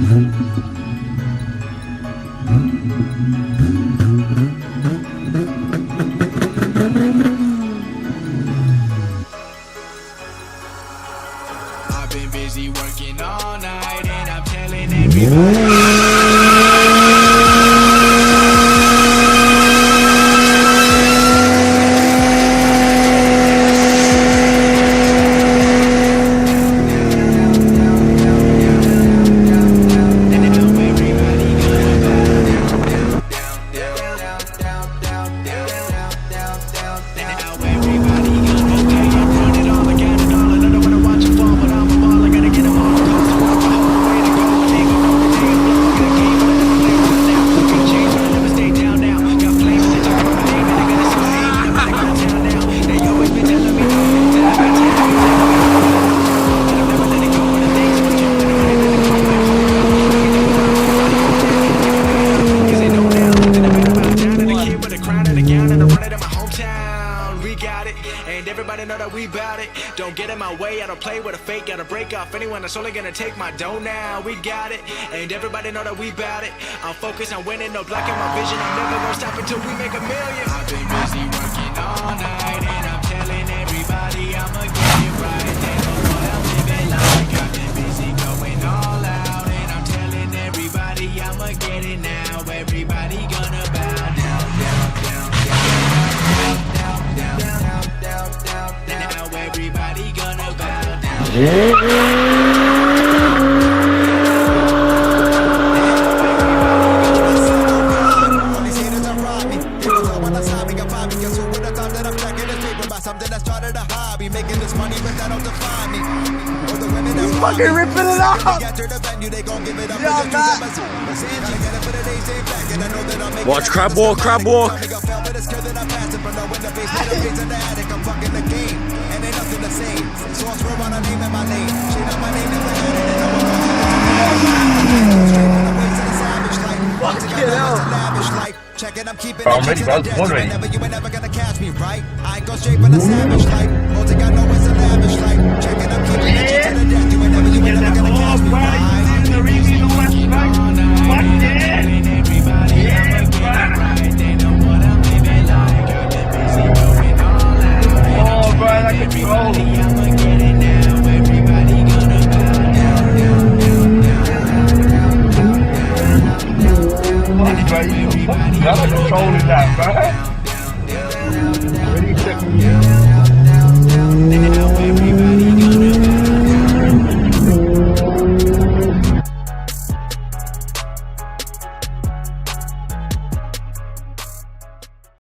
I've been busy working all night and I'm telling everybody. Don't get in my way, I don't play with a fake. Gotta break off anyone that's only gonna take my dough now. We got it, and everybody know that we bout it. I'm focused on winning, no blocking my vision. I'm never gonna stop until we make a million. I've been busy working all night, and I'm telling everybody I'ma get it right. They know what I'm living like. I've been busy going all out, and I'm telling everybody I'ma get it now. Everybody gonna bow down, down, down, down, down, down, down, down, down, down. Now everybody gonna bow down. Something that started a hobby, making this money, but that don't define me. Or the women that fucking ripping it up. Watch crab walk, crab walk. Checking, I'm keeping I'm ready, bro. Whenever you ain't never gonna catch me, right? I go straight for the savage life. All thing I know is a lavish life. Checking, I'm keeping it to the death. You ain't never gonna catch me, right? The review the left back. Fuck yeah. Oh, bro, that control. Y'all controlling that, man. Really sick.